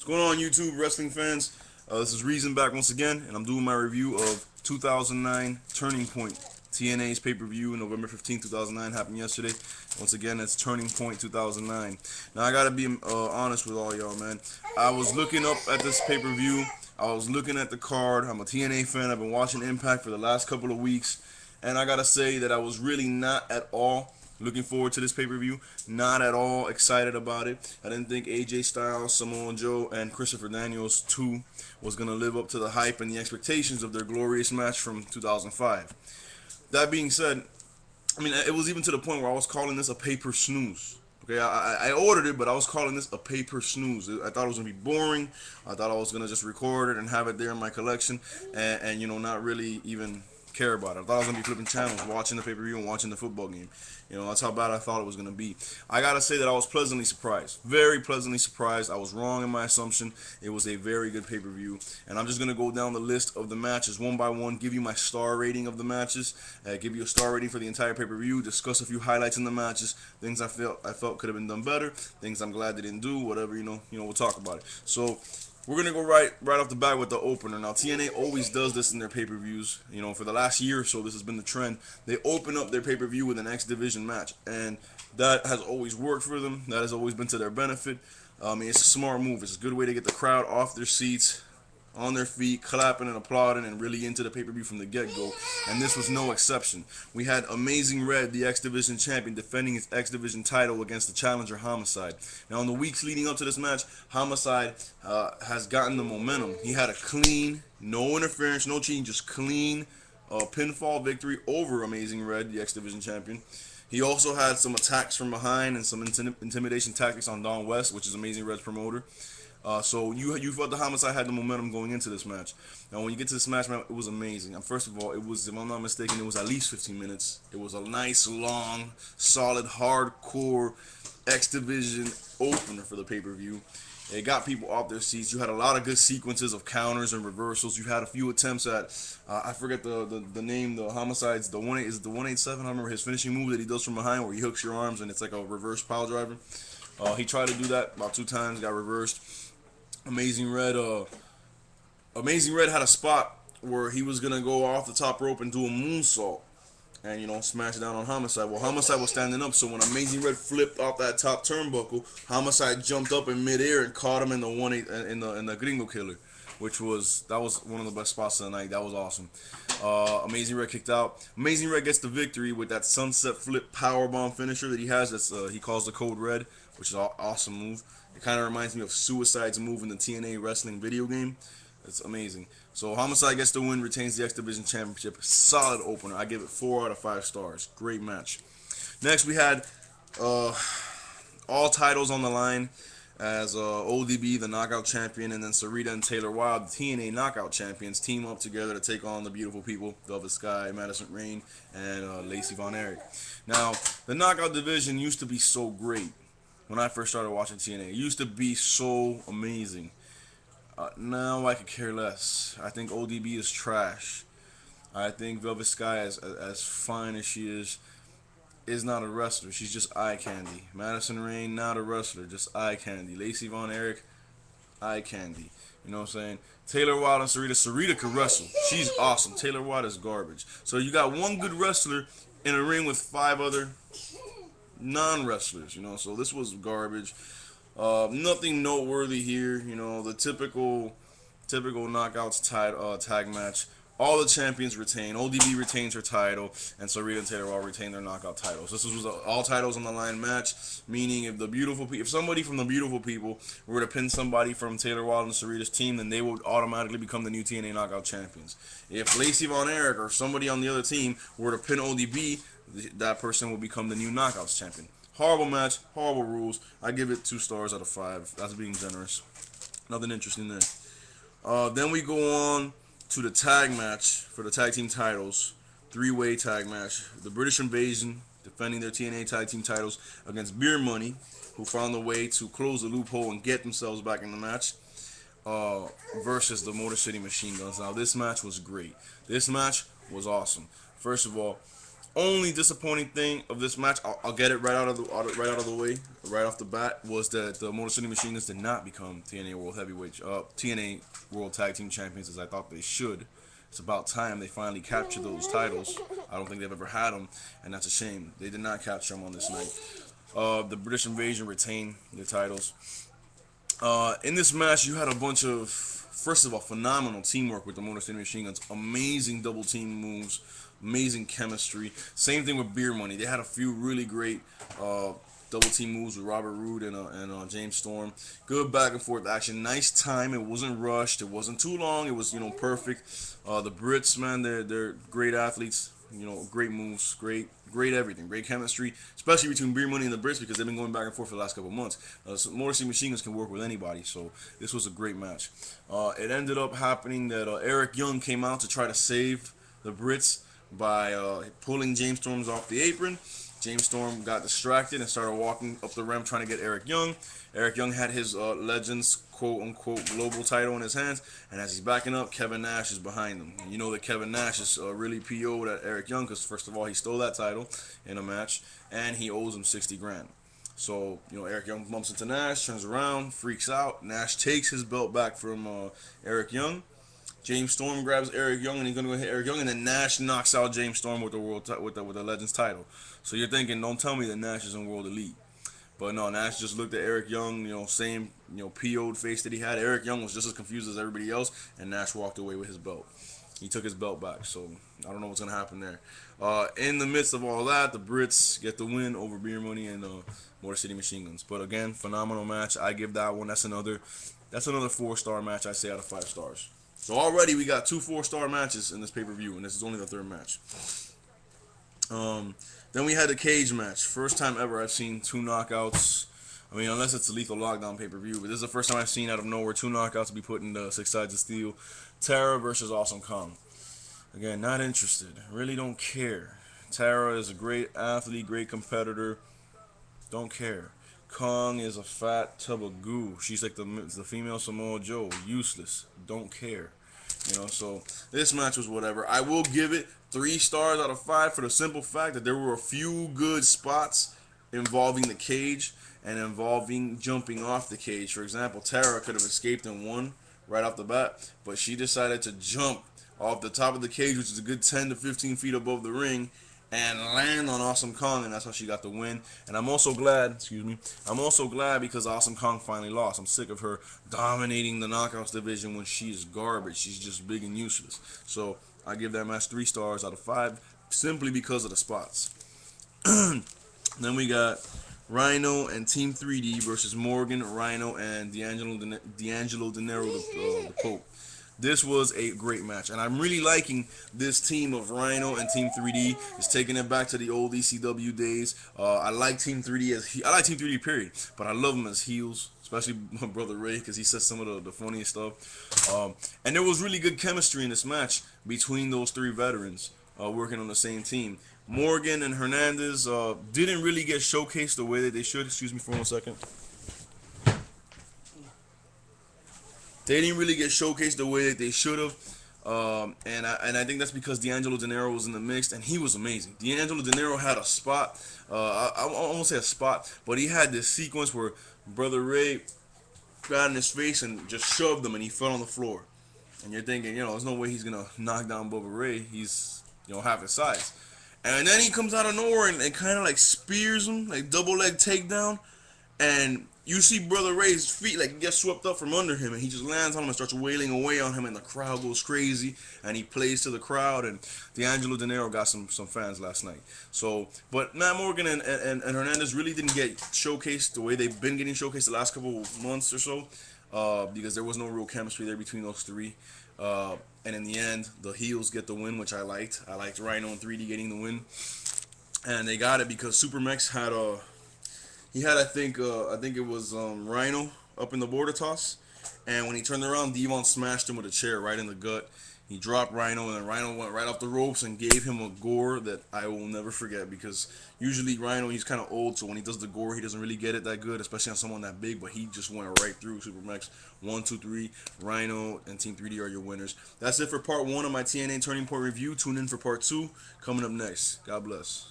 What's going on, YouTube wrestling fans? This is Reezon back once again, and I'm doing my review of 2009 Turning Point. TNA's pay-per-view, November 15th, 2009, happened yesterday. Once again, it's Turning Point 2009. Now, I gotta be honest with all y'all, man. I was looking up at this pay-per-view. I was looking at the card. I'm a TNA fan. I've been watching Impact for the last couple of weeks. And I gotta say that I was really not at all looking forward to this pay-per-view. Not at all excited about it. I didn't think AJ Styles, Samoa Joe, and Christopher Daniels 2 was gonna live up to the hype and the expectations of their glorious match from 2005. That being said, I mean, it was even to the point where I was calling this a paper snooze. Okay, I ordered it, but I was calling this a paper snooze. I thought it was gonna be boring. I thought I was gonna just record it and have it there in my collection, and you know, not really even care about it. I thought I was gonna be flipping channels, watching the pay-per-view and watching the football game. You know, that's how bad I thought it was gonna be. I gotta say that I was pleasantly surprised, very pleasantly surprised. I was wrong in my assumption. It was a very good pay-per-view, and I'm just gonna go down the list of the matches one by one, give you my star rating of the matches, give you a star rating for the entire pay-per-view, discuss a few highlights in the matches, things I felt could have been done better, things I'm glad they didn't do, whatever. We'll talk about it. So we're gonna go right off the bat with the opener. Now, TNA always does this in their pay-per-views. You know, for the last year or so, this has been the trend. They open up their pay-per-view with an X Division match, and that has always worked for them. That has always been to their benefit. It's a smart move. It's a good way to get the crowd off their seats, on their feet, clapping and applauding, and really into the pay-per-view from the get-go. And this was no exception. We had Amazing Red, the X Division champion, defending his X Division title against the challenger Homicide. Now, in the weeks leading up to this match, Homicide has gotten the momentum. He had a clean, no interference, no cheating, just clean pinfall victory over Amazing Red, the X Division champion. He also had some attacks from behind and some intimidation tactics on Don West, which is Amazing Red's promoter. So you felt the Homicide had the momentum going into this match. Now, when you get to this match, man, it was amazing. And first of all, it was, if I'm not mistaken, it was at least 15 minutes. It was a nice, long, solid, hardcore X Division opener for the pay-per-view. It got people off their seats. You had a lot of good sequences of counters and reversals. You had a few attempts at, I forget the name, the Homicide's, the 1-8, is it the 187? I remember his finishing move that he does from behind where he hooks your arms and it's like a reverse pile driver. He tried to do that about 2 times, got reversed. Amazing Red had a spot where he was gonna go off the top rope and do a moonsault, and smash down on Homicide. Well, Homicide was standing up, so when Amazing Red flipped off that top turnbuckle, Homicide jumped up in midair and caught him in the 1-8 in the Gringo Killer, that was one of the best spots of the night. That was awesome. Amazing Red kicked out. Amazing Red gets the victory with that sunset flip powerbomb finisher that he has. That's he calls the Code Red, which is an awesome move. It kind of reminds me of Suicide's move in the TNA wrestling video game. It's amazing. So Homicide gets the win, retains the X Division Championship. Solid opener. I give it 4 out of 5 stars. Great match. Next, we had all titles on the line as ODB, the Knockout Champion, and then Sarita and Taylor Wilde, the TNA Knockout Champions, team up together to take on the beautiful people, Velvet Sky, Madison Rayne, and Lacey Von Erich. Now, the Knockout division used to be so great. When I first started watching TNA, it used to be so amazing. Now I could care less. I think ODB is trash. I think Velvet Sky, as fine as she is not a wrestler. She's just eye candy. Madison Rayne, not a wrestler, just eye candy. Lacey Von Erich, eye candy. You know what I'm saying? Taylor Wilde and Sarita. Sarita could wrestle. She's awesome. Taylor Wilde is garbage. So you got one good wrestler in a ring with 5 other non-wrestlers, so this was garbage. Nothing noteworthy here, the typical knockouts tag match. All the champions retain. ODB retains her title, and Sarita and Taylor all retain their knockout titles. This was all titles on the line match, meaning if somebody from the Beautiful People were to pin somebody from Taylor Wilde and Sarita's team, then they would automatically become the new TNA Knockout Champions. If Lacey Von Erich or somebody on the other team were to pin ODB, that person will become the new Knockouts Champion. Horrible match, horrible rules. I give it 2 stars out of 5. That's being generous. Nothing interesting there. Then we go on to the tag match for the tag team titles. 3-way tag match. The British Invasion defending their TNA tag team titles against Beer Money, who found a way to close the loophole and get themselves back in the match, versus the Motor City Machine Guns. Now, this match was great. This match was awesome. First of all, Only disappointing thing of this match, I'll get it right out of the way, right off the bat, was that the Motor City Machine Guns did not become TNA World Heavyweight, TNA World Tag Team Champions as I thought they should. It's about time they finally captured those titles. I don't think they've ever had them, and that's a shame. They did not capture them on this night. The British Invasion retained the titles. In this match, you had a bunch of, first of all, phenomenal teamwork with the Motor City Machine Guns. Amazing double team moves, amazing chemistry. Same thing with Beer Money. They had a few really great double team moves with Robert Roode and James Storm. Good back and forth action. Nice time. It wasn't rushed. It wasn't too long. It was, perfect. The Brits, man, they're great athletes. Great moves, great everything, great chemistry, especially between Beer Money and the Brits because they've been going back and forth for the last couple of months. So Motor City Machine Guns can work with anybody, so this was a great match. It ended up happening that Eric Young came out to try to save the Brits by pulling James Storm off the apron. James Storm got distracted and started walking up the ramp trying to get Eric Young. Eric Young had his Legends quote-unquote global title in his hands, and as he's backing up, Kevin Nash is behind him. And you know that Kevin Nash is really PO'd at Eric Young because, first of all, he stole that title in a match, and he owes him 60 grand. So, Eric Young bumps into Nash, turns around, freaks out. Nash takes his belt back from Eric Young. James Storm grabs Eric Young and he's gonna go hit Eric Young, and then Nash knocks out James Storm with the Legends title. So you're thinking, don't tell me that Nash is in World Elite. But no, Nash just looked at Eric Young, same, PO'd face that he had. Eric Young was just as confused as everybody else, and Nash walked away with his belt. He took his belt back, so I don't know what's going to happen there. In the midst of all that, the Brits get the win over Beer Money and Motor City Machine Guns. But again, phenomenal match. I give that one. That's another 4-star match, I say, out of 5 stars. So already we got 2 4-star matches in this pay-per-view, and this is only the 3rd match. Then we had the cage match. First time ever I've seen 2 knockouts. I mean, unless it's a Lethal Lockdown pay-per-view, but this is the first time I've seen out of nowhere 2 knockouts be put in the 6 Sides of Steel. Tara versus Awesome Kong. Again, not interested. Really don't care. Tara is a great athlete, great competitor. Don't care. Kong is a fat tub of goo. She's like the female Samoa Joe. Useless. Don't care. So this match was whatever. I will give it 3 stars out of 5 for the simple fact that there were a few good spots involving the cage and involving jumping off the cage. For example, Tara could have escaped and won right off the bat, but she decided to jump off the top of the cage, which is a good 10 to 15 feet above the ring, and land on Awesome Kong, and that's how she got the win. And I'm also glad, because Awesome Kong finally lost. I'm sick of her dominating the knockouts division when she's garbage. She's just big and useless. So I give that match 3 stars out of 5 simply because of the spots. Then we got Rhino and Team 3D versus Morgan, Rhino, and D'Angelo De Niro, the Pope. This was a great match, and I'm really liking this team of Rhino and Team 3D. It's taking it back to the old ECW days. I like Team 3D I like Team 3D period, but I love them as heels, especially my brother Ray because he says some of the funniest stuff. And there was really good chemistry in this match between those 3 veterans working on the same team. Morgan and Hernandez didn't really get showcased the way that they should. Excuse me for 1 second. They didn't really get showcased the way that they should have. And I think that's because D'Angelo De Niro was in the mix, and he was amazing. D'Angelo De Niro had a spot. I won't say a spot, but he had this sequence where Brother Ray got in his face and just shoved him, and he fell on the floor. And you're thinking, there's no way he's going to knock down Bubba Ray. He's, half his size. And then he comes out of nowhere and kind of like spears him, like double leg takedown. And you see Brother Ray's feet like get swept up from under him, and he just lands on him and starts wailing away on him, and the crowd goes crazy, and he plays to the crowd, and D'Angelo De Niro got some fans last night. So, but Matt Morgan and Hernandez really didn't get showcased the way they've been getting showcased the last couple of months or so, because there was no real chemistry there between those 3. And in the end, the heels get the win, which I liked. I liked Rhino and 3D getting the win, and they got it because Supermex had I think it was Rhino up in the border toss, and when he turned around, Devon smashed him with a chair right in the gut. He dropped Rhino, and then Rhino went right off the ropes and gave him a gore that I will never forget, because usually Rhino, he's kind of old, so when he does the gore, he doesn't really get it that good, especially on someone that big, but he just went right through Supermax. 1, 2, 3, Rhino and Team 3D are your winners. That's it for part 1 of my TNA Turning Point review. Tune in for part 2 coming up next. God bless.